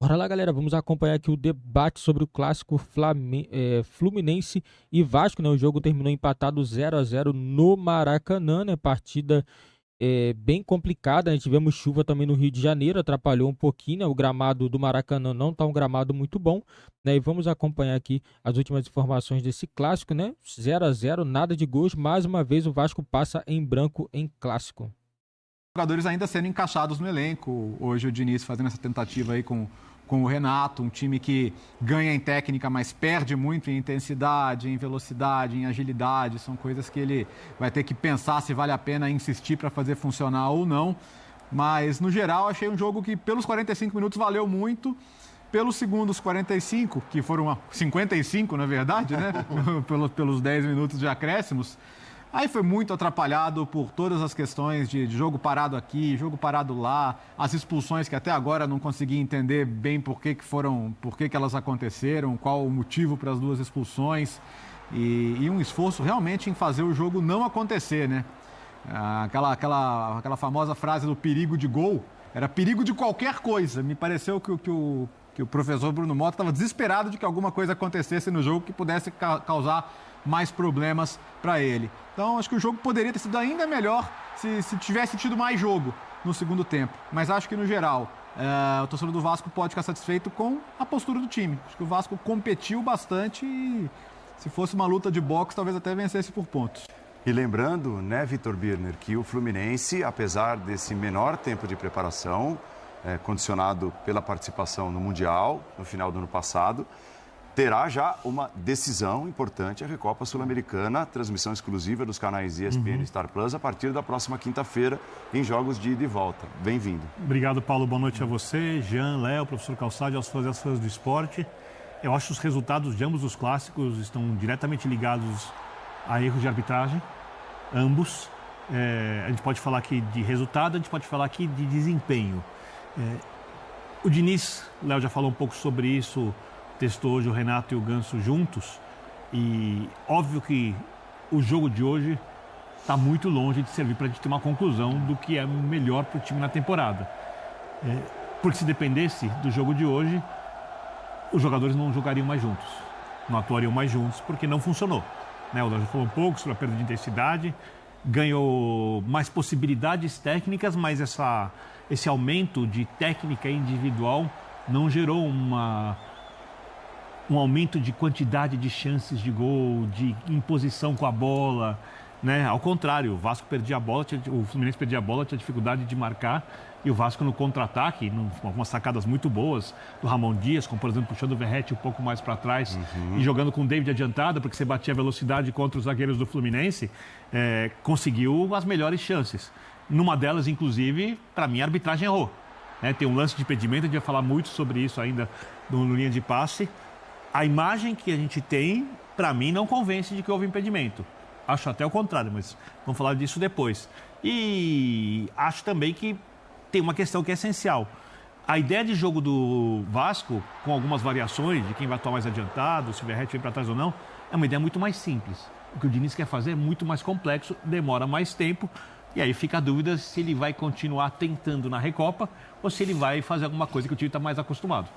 Bora lá, galera, vamos acompanhar aqui o debate sobre o clássico Fluminense e Vasco, né? O jogo terminou empatado 0-0 no Maracanã, né? Partida bem complicada, né? Tivemos chuva também no Rio de Janeiro, atrapalhou um pouquinho, né? O gramado do Maracanã não tá um gramado muito bom, né? E vamos acompanhar aqui as últimas informações desse clássico, né? 0-0, nada de gols, mais uma vez o Vasco passa em branco em clássico. Jogadores ainda sendo encaixados no elenco. Hoje o Diniz fazendo essa tentativa aí com o Renato, um time que ganha em técnica, mas perde muito em intensidade, em velocidade, em agilidade. São coisas que ele vai ter que pensar se vale a pena insistir para fazer funcionar ou não. Mas, no geral, achei um jogo que pelos 45 minutos valeu muito. Pelos segundos 45, que foram 55, na verdade, né? pelos 10 minutos de acréscimos. Aí foi muito atrapalhado por todas as questões de jogo parado aqui, jogo parado lá, as expulsões que até agora não consegui entender bem por que elas aconteceram, qual o motivo para as duas expulsões e um esforço realmente em fazer o jogo não acontecer, né? Aquela famosa frase do perigo de gol, era perigo de qualquer coisa. Me pareceu que o professor Bruno Mota estava desesperado de que alguma coisa acontecesse no jogo que pudesse causar mais problemas para ele. Então, acho que o jogo poderia ter sido ainda melhor se tivesse tido mais jogo no segundo tempo. Mas acho que, no geral, o torcedor do Vasco pode ficar satisfeito com a postura do time. Acho que o Vasco competiu bastante e, se fosse uma luta de boxe, talvez até vencesse por pontos. E lembrando, né, Vitor Birner, que o Fluminense, apesar desse menor tempo de preparação, condicionado pela participação no Mundial, no final do ano passado, terá já uma decisão importante, a Recopa Sul-Americana, transmissão exclusiva dos canais ESPN e Star Plus, a partir da próxima quinta-feira, em jogos de ida e volta. Bem-vindo. Obrigado, Paulo. Boa noite a você, Jean, Léo, professor Calçade, aos fãs e às fãs do esporte. Eu acho que os resultados de ambos os clássicos estão diretamente ligados a erros de arbitragem, ambos. A gente pode falar aqui de resultado, a gente pode falar aqui de desempenho. O Diniz, o Léo já falou um pouco sobre isso, testou hoje o Renato e o Ganso juntos e óbvio que o jogo de hoje está muito longe de servir para a gente ter uma conclusão do que é melhor para o time na temporada. Porque se dependesse do jogo de hoje, os jogadores não jogariam mais juntos, não atuariam mais juntos, porque não funcionou. O Léo já falou um pouco sobre a perda de intensidade, ganhou mais possibilidades técnicas, mas esse aumento de técnica individual não gerou um aumento de quantidade de chances de gol, de imposição com a bola, né? Ao contrário, o Vasco perdia a bola, o Fluminense perdia a bola, tinha dificuldade de marcar, e o Vasco no contra-ataque, com algumas sacadas muito boas do Ramon Dias, como por exemplo puxando o Verratti um pouco mais para trás e jogando com o David adiantado, porque você batia a velocidade contra os zagueiros do Fluminense, conseguiu as melhores chances. Numa delas, inclusive, para mim, a arbitragem errou. Tem um lance de impedimento, a gente vai falar muito sobre isso ainda no linha de passe. A imagem que a gente tem, para mim, não convence de que houve impedimento. Acho até o contrário, mas vamos falar disso depois. E acho também que tem uma questão que é essencial. A ideia de jogo do Vasco, com algumas variações de quem vai atuar mais adiantado, se o Verratti vem para trás ou não, é uma ideia muito mais simples. O que o Diniz quer fazer é muito mais complexo, demora mais tempo, e aí fica a dúvida se ele vai continuar tentando na Recopa ou se ele vai fazer alguma coisa que o time está mais acostumado.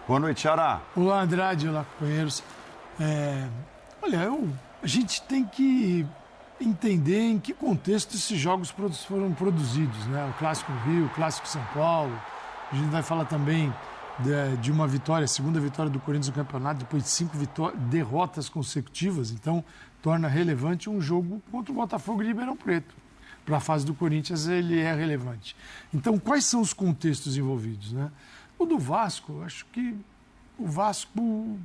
Boa noite, Xará. Olá, Andrade. Olá, companheiros. A gente tem que entender em que contexto esses jogos foram produzidos, né? O Clássico Rio, o Clássico São Paulo. A gente vai falar também de uma vitória, a segunda vitória do Corinthians no campeonato, depois de 5 derrotas consecutivas. Então, torna relevante um jogo contra o Botafogo de Ribeirão Preto. Para a fase do Corinthians, ele é relevante. Então, quais são os contextos envolvidos, né? O do Vasco, acho que o Vasco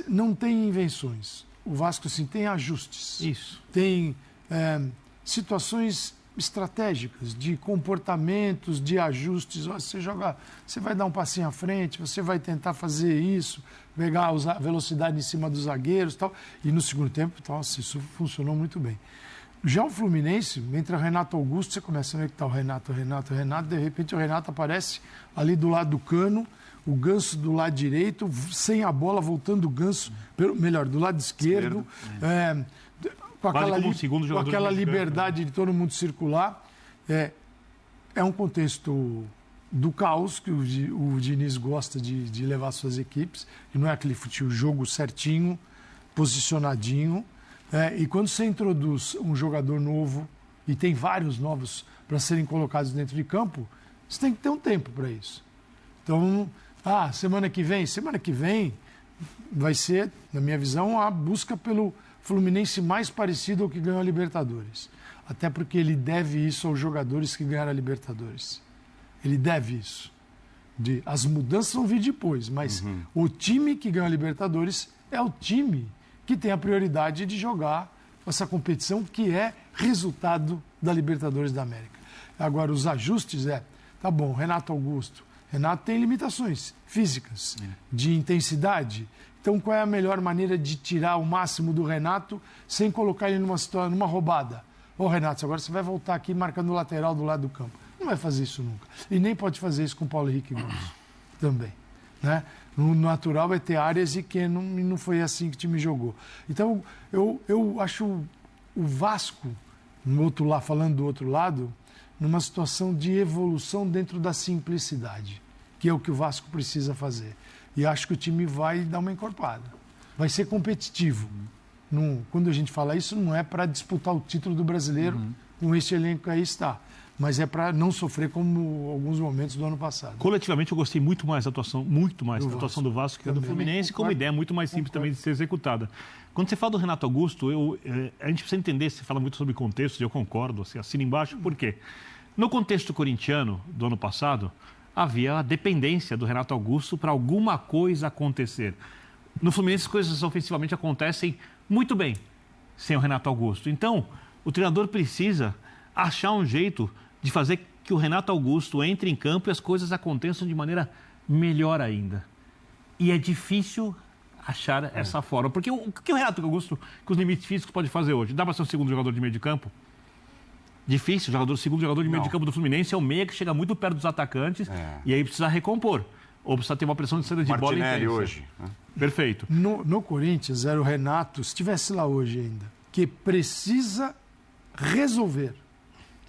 não tem invenções. O Vasco, sim, tem ajustes. Isso. Tem situações estratégicas, de comportamentos, de ajustes. Você vai dar um passinho à frente, você vai tentar fazer isso, pegar a velocidade em cima dos zagueiros e tal. E no segundo tempo, isso funcionou muito bem. Já o Fluminense, entre o Renato Augusto, você começa a ver que está o Renato, de repente o Renato aparece ali do lado do Cano, o Ganso do lado direito, sem a bola, voltando o Ganso, do lado esquerdo, com aquela liberdade de todo mundo circular. É um contexto do caos que o Diniz gosta de levar suas equipes, e não é aquele jogo certinho, posicionadinho. E quando você introduz um jogador novo, e tem vários novos para serem colocados dentro de campo, você tem que ter um tempo para isso. Então, semana que vem vai ser, na minha visão, a busca pelo Fluminense mais parecido ao que ganhou a Libertadores. Até porque ele deve isso aos jogadores que ganharam a Libertadores. Ele deve isso. As mudanças vão vir depois, mas o time que ganhou a Libertadores é o time que tem a prioridade de jogar essa competição que é resultado da Libertadores da América. Agora, os ajustes tá bom, Renato Augusto. Renato tem limitações físicas, de intensidade. Então, qual é a melhor maneira de tirar o máximo do Renato sem colocar ele numa roubada? Renato, agora você vai voltar aqui marcando o lateral do lado do campo. Não vai fazer isso nunca. E nem pode fazer isso com o Paulo Henrique Ganso também. Né? No natural é ter áreas e que não foi assim que o time jogou. Então, eu acho o Vasco, falando do outro lado, numa situação de evolução dentro da simplicidade, que é o que o Vasco precisa fazer. E acho que o time vai dar uma encorpada. Vai ser competitivo. Quando a gente fala isso, não é para disputar o título do Brasileiro com esse elenco que aí está. Mas é para não sofrer como alguns momentos do ano passado. Coletivamente, eu gostei muito mais da atuação do Vasco que a do Fluminense, como ideia muito mais simples também de ser executada. Quando você fala do Renato Augusto, a gente precisa entender, você fala muito sobre contexto, e eu concordo, assim, assina embaixo, por quê? No contexto corintiano do ano passado, havia a dependência do Renato Augusto para alguma coisa acontecer. No Fluminense, as coisas ofensivamente acontecem muito bem sem o Renato Augusto. Então, o treinador precisa achar um jeito de fazer que o Renato Augusto entre em campo e as coisas aconteçam de maneira melhor ainda. E é difícil achar essa forma. Porque o que o Renato Augusto, com os limites físicos, pode fazer hoje? Dá para ser um segundo jogador de meio de campo? Difícil. O segundo jogador de meio de campo do Fluminense é o meia que chega muito perto dos atacantes e aí precisa recompor. Ou precisa ter uma pressão de saída de bola intensa. Hoje. Perfeito. No Corinthians, era o Renato, se estivesse lá hoje ainda, que precisa resolver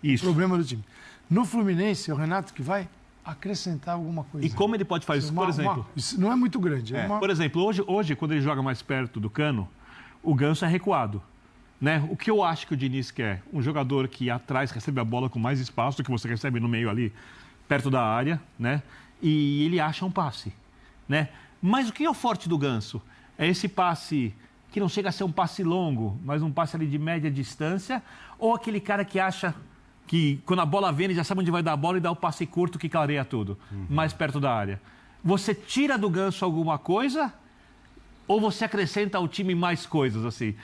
o problema do time. No Fluminense, é o Renato que vai acrescentar alguma coisa. E como ele pode fazer isso, por exemplo? Isso não é muito grande. Por exemplo, hoje, quando ele joga mais perto do Cano, o Ganso é recuado. Né? O que eu acho que o Diniz quer? Um jogador que atrás recebe a bola com mais espaço do que você recebe no meio ali, perto da área, né? E ele acha um passe. Né? Mas o que é o forte do Ganso? É esse passe que não chega a ser um passe longo, mas um passe ali de média distância, ou aquele cara que acha que quando a bola vem, ele já sabe onde vai dar a bola e dá o passe curto que clareia tudo, mais perto da área. Você tira do Ganso alguma coisa ou você acrescenta ao time mais coisas, assim?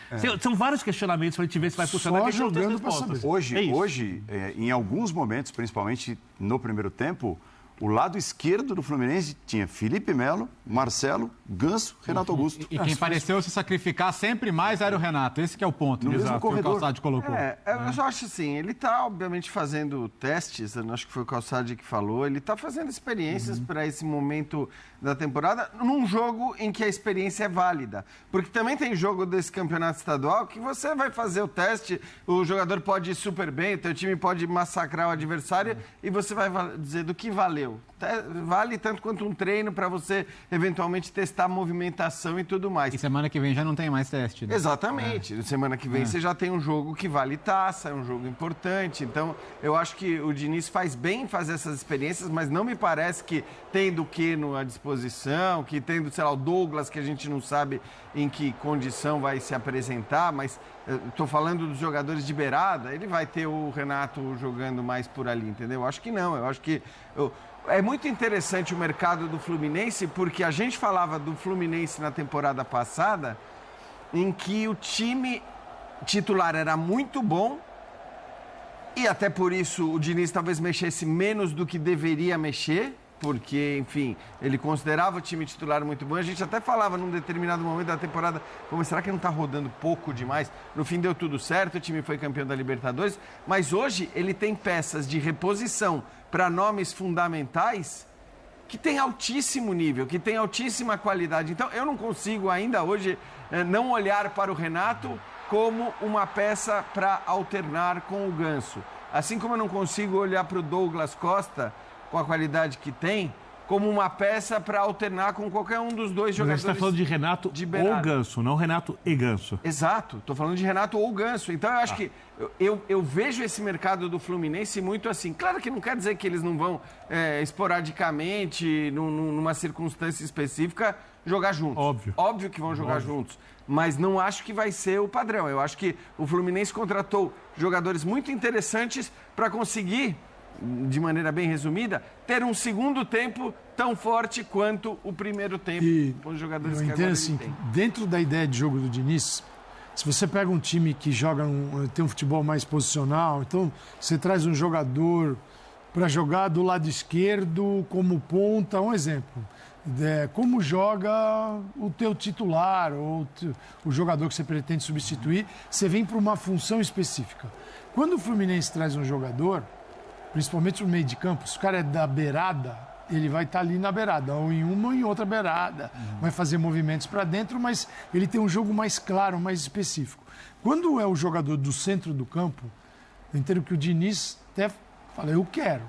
São vários questionamentos para a gente ver se vai funcionar. Só jogando para saber. Hoje, em alguns momentos, principalmente no primeiro tempo, o lado esquerdo do Fluminense tinha Felipe Melo, Marcelo, Ganso, Renato Augusto. E quem pareceu se sacrificar sempre mais era o Renato. Esse que é o ponto. No mesmo corredor. Que o Calçade colocou. Eu só acho assim, ele está obviamente fazendo testes, eu acho que foi o Calçade que falou, ele está fazendo experiências para esse momento da temporada, num jogo em que a experiência é válida. Porque também tem jogo desse campeonato estadual que você vai fazer o teste, o jogador pode ir super bem, o teu time pode massacrar o adversário e você vai dizer do que valeu. Vale tanto quanto um treino para você eventualmente testar a movimentação e tudo mais. E semana que vem já não tem mais teste, né? Exatamente. Semana que vem você já tem um jogo que vale taça, é um jogo importante. Então, eu acho que o Diniz faz bem em fazer essas experiências, mas não me parece que tendo o Keno à disposição, que tendo, sei lá, o Douglas, que a gente não sabe em que condição vai se apresentar, mas estou falando dos jogadores de beirada, ele vai ter o Renato jogando mais por ali, entendeu? Eu acho que não. Eu acho que... É muito interessante o mercado do Fluminense, porque a gente falava do Fluminense na temporada passada, em que o time titular era muito bom, e até por isso o Diniz talvez mexesse menos do que deveria mexer, porque, enfim, ele considerava o time titular muito bom. A gente até falava num determinado momento da temporada, mas será que não está rodando pouco demais? No fim deu tudo certo, o time foi campeão da Libertadores, mas hoje ele tem peças de reposição para nomes fundamentais que tem altíssimo nível, que tem altíssima qualidade. Então, eu não consigo ainda hoje não olhar para o Renato como uma peça para alternar com o Ganso. Assim como eu não consigo olhar para o Douglas Costa com a qualidade que tem, como uma peça para alternar com qualquer um dos dois jogadores. Você está falando de Renato ou Ganso, não Renato e Ganso. Exato, estou falando de Renato ou Ganso. Então eu acho que eu vejo esse mercado do Fluminense muito assim. Claro que não quer dizer que eles não vão esporadicamente, numa circunstância específica, jogar juntos. Óbvio que vão jogar juntos. Mas não acho que vai ser o padrão. Eu acho que o Fluminense contratou jogadores muito interessantes para conseguir, de maneira bem resumida, ter um segundo tempo tão forte quanto o primeiro tempo com os jogadores que agora assim, tem. Dentro da ideia de jogo do Diniz, se você pega um time que joga tem um futebol mais posicional, então você traz um jogador para jogar do lado esquerdo como ponta, um exemplo. Como joga o teu titular ou o jogador que você pretende substituir, você vem para uma função específica. Quando o Fluminense traz um jogador, principalmente no meio de campo, se o cara é da beirada, ele vai estar ali na beirada, ou em uma ou em outra beirada, vai fazer movimentos para dentro, mas ele tem um jogo mais claro, mais específico. Quando é o jogador do centro do campo, eu entendo que o Diniz até fala, eu quero.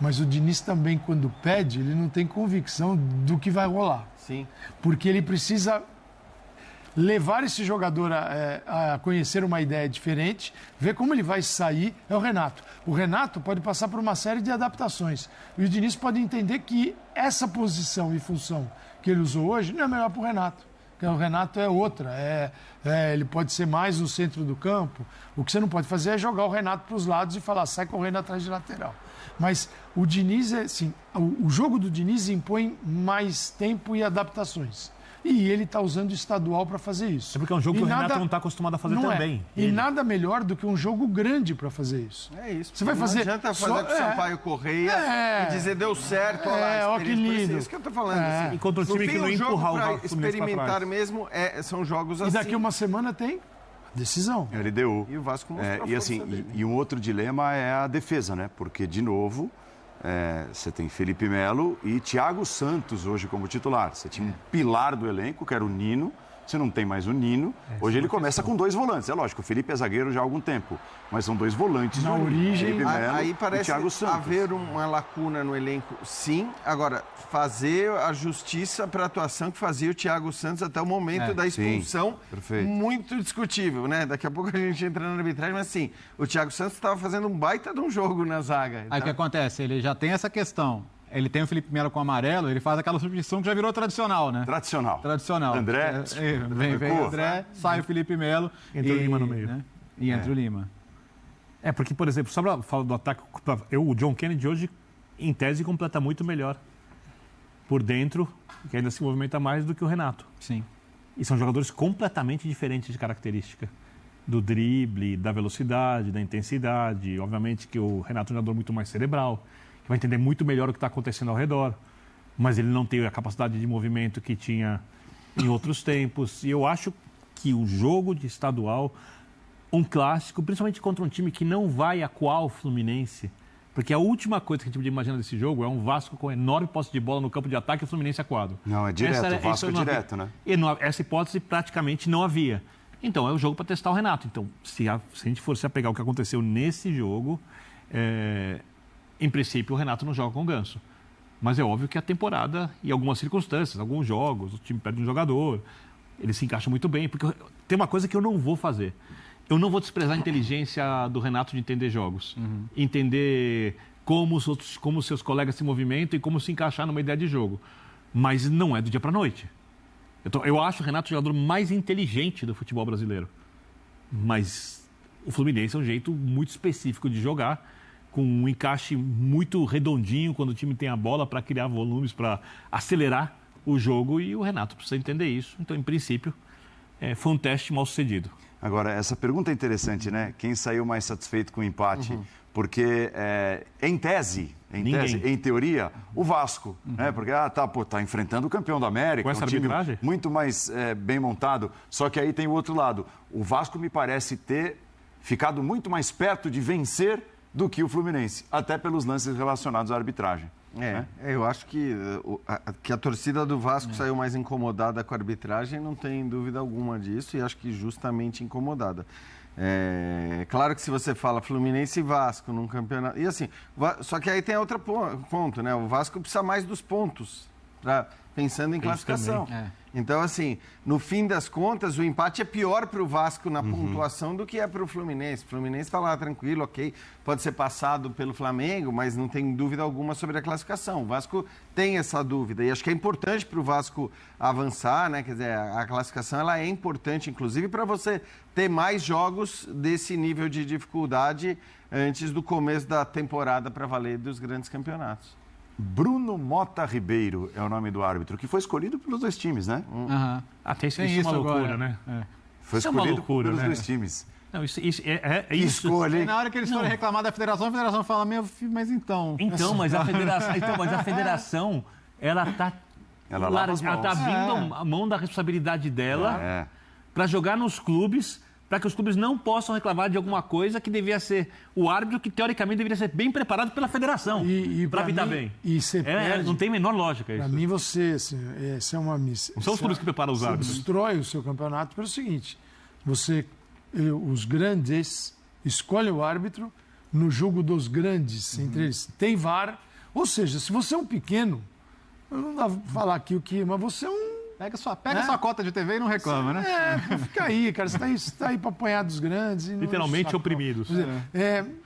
Mas o Diniz também, quando pede, ele não tem convicção do que vai rolar. Sim. Porque ele precisa levar esse jogador a conhecer uma ideia diferente, ver como ele vai sair, é o Renato. O Renato pode passar por uma série de adaptações. E o Diniz pode entender que essa posição e função que ele usou hoje não é melhor para o Renato. Porque o Renato é outra. Ele pode ser mais no centro do campo. O que você não pode fazer é jogar o Renato para os lados e falar, sai correndo atrás de lateral. Mas o Diniz, assim, o jogo do Diniz impõe mais tempo e adaptações. E ele está usando o estadual para fazer isso. É porque é um jogo que o Renato não está acostumado a fazer também. E nada melhor do que um jogo grande para fazer isso. É isso. Você vai fazer. Não adianta fazer com o Sampaio Correia e dizer deu certo. Ó que lindo. É isso que eu estou falando. Assim. Enquanto um time que não empurrar o Fluminense experimentar mesmo, são jogos assim. E daqui uma semana tem decisão. LDU. E o Vasco mostrou e assim, e um outro dilema é a defesa, né? Porque, de novo, você tem Felipe Melo e Thiago Santos hoje como titular. Você tinha um pilar do elenco, que era o Nino. Você não tem mais o Nino. Hoje ele começa com 2 volantes. É lógico, o Felipe é zagueiro já há algum tempo. Mas são 2 volantes. Na origem. Felipe Melo aí parece e Thiago Santos. haver uma lacuna no elenco, sim. Agora, fazer a justiça para a atuação que fazia o Thiago Santos até o momento da expulsão. Perfeito. Muito discutível, né? Daqui a pouco a gente entra na arbitragem, mas sim, o Thiago Santos estava fazendo um baita de um jogo na zaga. Aí o que acontece? Ele já tem essa questão. Ele tem o Felipe Melo com o amarelo, ele faz aquela substituição que já virou tradicional, né? Tradicional. André. Vem o André, sai o Felipe Melo. Entra o Lima no meio. Né? E entra o Lima. Porque, por exemplo, só para falar do ataque, o John Kennedy hoje, em tese, completa muito melhor por dentro, que ainda se movimenta mais do que o Renato. Sim. E são jogadores completamente diferentes de característica. Do drible, da velocidade, da intensidade. Obviamente que o Renato é um jogador muito mais cerebral, que vai entender muito melhor o que está acontecendo ao redor, mas ele não tem a capacidade de movimento que tinha em outros tempos. E eu acho que o jogo de estadual, um clássico, principalmente contra um time que não vai acuar o Fluminense, porque a última coisa que a gente podia imaginar desse jogo é um Vasco com enorme posse de bola no campo de ataque e o Fluminense acuado. Não, é direto, o Vasco é direto, né? E essa hipótese praticamente não havia. Então, é o jogo para testar o Renato. Então, se a gente for se apegar ao que aconteceu nesse jogo, em princípio, o Renato não joga com o Ganso. Mas é óbvio que a temporada, em algumas circunstâncias, alguns jogos, o time perde um jogador, ele se encaixa muito bem. Porque tem uma coisa que eu não vou fazer. Eu não vou desprezar a inteligência do Renato de entender jogos. Entender como os seus colegas se movimentam e como se encaixar numa ideia de jogo. Mas não é do dia para a noite. Eu acho o Renato o jogador mais inteligente do futebol brasileiro. Mas o Fluminense é um jeito muito específico de jogar, com um encaixe muito redondinho quando o time tem a bola para criar volumes, para acelerar o jogo, e o Renato precisa entender isso. Então, em princípio, foi um teste mal sucedido. Agora, essa pergunta é interessante, né? Quem saiu mais satisfeito com o empate? Porque, em tese, em teoria, o Vasco, né? Porque, tá enfrentando o campeão da América, com essa arbitragem? Muito mais bem montado. Só que aí tem o outro lado. O Vasco me parece ter ficado muito mais perto de vencer do que o Fluminense, até pelos lances relacionados à arbitragem. Eu acho que a torcida do Vasco saiu mais incomodada com a arbitragem, não tem dúvida alguma disso, e acho que justamente incomodada. Claro que se você fala Fluminense e Vasco num campeonato... E assim, só que aí tem outro ponto, né? O Vasco precisa mais dos pontos, pensando em classificação. Então, assim, no fim das contas, o empate é pior para o Vasco na pontuação do que é para o Fluminense. O Fluminense está lá tranquilo, ok, pode ser passado pelo Flamengo, mas não tem dúvida alguma sobre a classificação. O Vasco tem essa dúvida e acho que é importante para o Vasco avançar, né? Quer dizer, a classificação ela é importante, inclusive, para você ter mais jogos desse nível de dificuldade antes do começo da temporada para valer dos grandes campeonatos. Bruno Mota Ribeiro é o nome do árbitro, que foi escolhido pelos dois times, né? Até isso é uma loucura, né? Foi escolhido pelos dois times. Não, isso escolha, hein? Na hora que eles forem reclamar da federação, a federação fala, mas então... Mas a federação, ela tá abrindo a mão da responsabilidade dela para jogar nos clubes, para que os clubes não possam reclamar de alguma coisa que devia ser o árbitro, que teoricamente deveria ser bem preparado pela federação para apitar bem. E você perde, não tem a menor lógica isso. Para mim, essa é uma missão. Não são os clubes que preparam os árbitros. Você destrói o seu campeonato pelo seguinte: os grandes escolhem o árbitro no jogo dos grandes, entre eles. Tem VAR, ou seja, se você é um pequeno, eu não dá pra falar aqui o que, mas você é um... Pega sua cota de TV e não reclama, né? Fica aí, cara. Você tá aí para apanhar dos grandes. E literalmente oprimidos.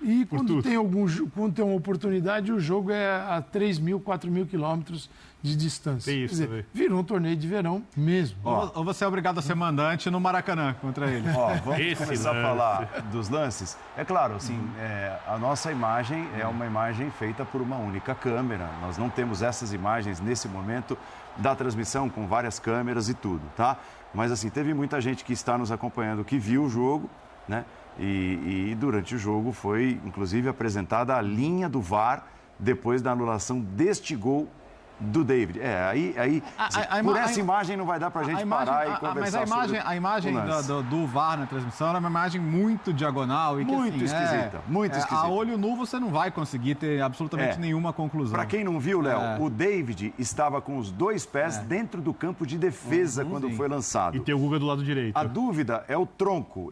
E quando tem uma oportunidade, o jogo é a 3.000, 4.000 quilômetros de distância. Tem isso, virou um torneio de verão mesmo. Ou você é obrigado a ser mandante no Maracanã contra ele. Vamos começar a falar dos lances. É claro, assim, a nossa imagem é uma imagem feita por uma única câmera. Nós não temos essas imagens nesse momento da transmissão com várias câmeras e tudo, tá? Mas assim, teve muita gente que está nos acompanhando que viu o jogo, né? E durante o jogo foi, inclusive, apresentada a linha do VAR depois da anulação deste gol do David. Por essa imagem não vai dar pra gente parar e conversar sobre a imagem do VAR na transmissão era uma imagem muito diagonal e que, muito esquisita, muito esquisita. A olho nu você não vai conseguir ter absolutamente nenhuma conclusão. Para quem não viu, Léo, o David estava com os dois pés dentro do campo de defesa quando foi lançado. E tem o Guga do lado direito. A dúvida é o tronco.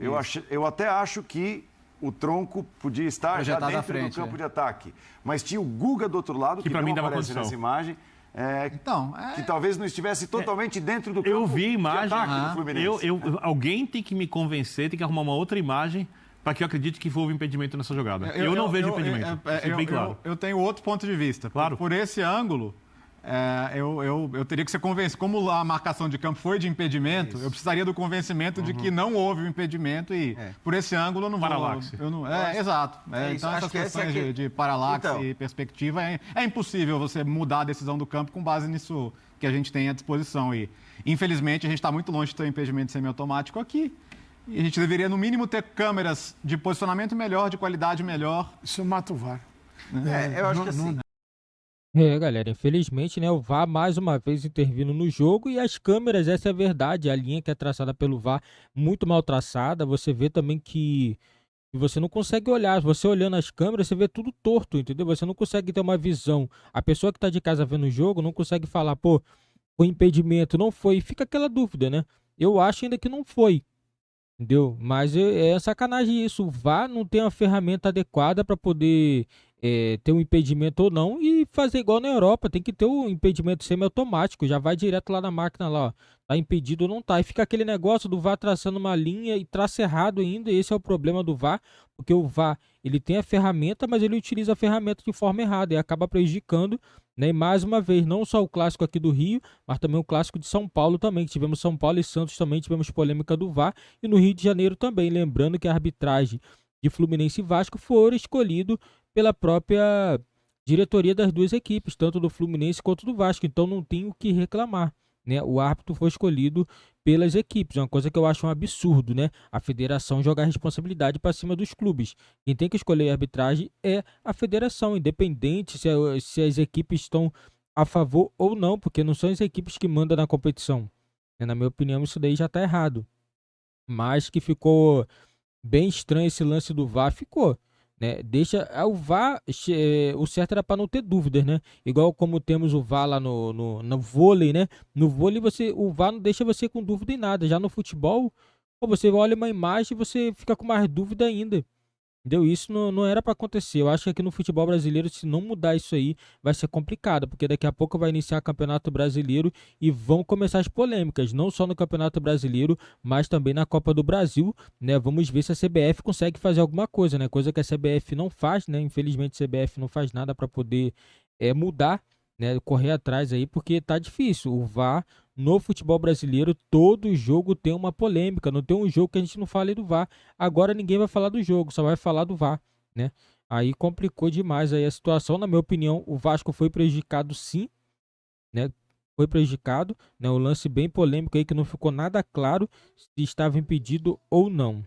Eu até acho que o tronco podia estar já dentro do campo de ataque. Mas tinha o Guga do outro lado, que não aparece nessa imagem. Que talvez não estivesse totalmente dentro do campo. Eu vi a imagem. De ataque do Fluminense. Alguém tem que me convencer, tem que arrumar uma outra imagem para que eu acredite que houve impedimento nessa jogada. Eu não vejo impedimento. Bem claro. Eu tenho outro ponto de vista. Claro. Por esse ângulo, eu teria que ser convencido. Como a marcação de campo foi de impedimento, eu precisaria do convencimento de que não houve o impedimento e por esse ângulo eu não vou... Paralaxe. Exato. Então essas questões de paralaxe e perspectiva é impossível você mudar a decisão do campo com base nisso que a gente tem à disposição. E infelizmente a gente está muito longe de ter um impedimento semiautomático aqui. E a gente deveria, no mínimo, ter câmeras de posicionamento melhor, de qualidade melhor. Isso mata o VAR. Eu acho que assim... Galera, infelizmente, né, o VAR mais uma vez intervindo no jogo e as câmeras, essa é a verdade, a linha que é traçada pelo VAR, muito mal traçada, você vê também que você não consegue olhar, você olhando as câmeras, você vê tudo torto, entendeu? Você não consegue ter uma visão, a pessoa que está de casa vendo o jogo não consegue falar, foi impedimento, não foi, fica aquela dúvida, né? Eu acho ainda que não foi, entendeu? Mas é sacanagem isso, o VAR não tem uma ferramenta adequada para poder... ter um impedimento ou não e fazer igual na Europa, tem que ter o impedimento semiautomático, já vai direto lá na máquina lá, ó, tá impedido ou não tá, e fica aquele negócio do VAR traçando uma linha e traça errado ainda, esse é o problema do VAR, porque o VAR, ele tem a ferramenta, mas ele utiliza a ferramenta de forma errada e acaba prejudicando, né, e mais uma vez, não só o clássico aqui do Rio, mas também o clássico de São Paulo também, que tivemos São Paulo e Santos também, tivemos polêmica do VAR, e no Rio de Janeiro também, lembrando que a arbitragem de Fluminense e Vasco foram escolhidos pela própria diretoria das duas equipes, tanto do Fluminense quanto do Vasco, então não tem o que reclamar, né? O árbitro foi escolhido pelas equipes, é uma coisa que eu acho um absurdo, né? A federação jogar a responsabilidade para cima dos clubes. Quem tem que escolher a arbitragem é a federação, independente se as equipes estão a favor ou não, porque não são as equipes que mandam na competição. Na minha opinião, isso daí já está errado. Mas que ficou bem estranho esse lance do VAR, ficou. Né? Deixa o VAR, o certo era para não ter dúvidas, né? Igual como temos o VAR lá no vôlei, né? No vôlei o VAR não deixa você com dúvida em nada. Já no futebol, Pô, você olha uma imagem e você fica com mais dúvida ainda. Entendeu? Isso não era para acontecer. Eu acho que aqui no futebol brasileiro, se não mudar isso aí, vai ser complicado, porque daqui a pouco vai iniciar o Campeonato Brasileiro e vão começar as polêmicas, não só no Campeonato Brasileiro, mas também na Copa do Brasil, né? Vamos ver se a CBF consegue fazer alguma coisa, né? Coisa que a CBF não faz, né? Infelizmente a CBF não faz nada para poder mudar, né? Correr atrás aí, porque tá difícil. O VAR no futebol brasileiro, todo jogo tem uma polêmica. Não tem um jogo que a gente não fale do VAR. Agora ninguém vai falar do jogo, só vai falar do VAR, né? Aí complicou demais aí a situação. Na minha opinião, o Vasco foi prejudicado sim, né? Foi prejudicado, né? Um lance bem polêmico aí que não ficou nada claro se estava impedido ou não.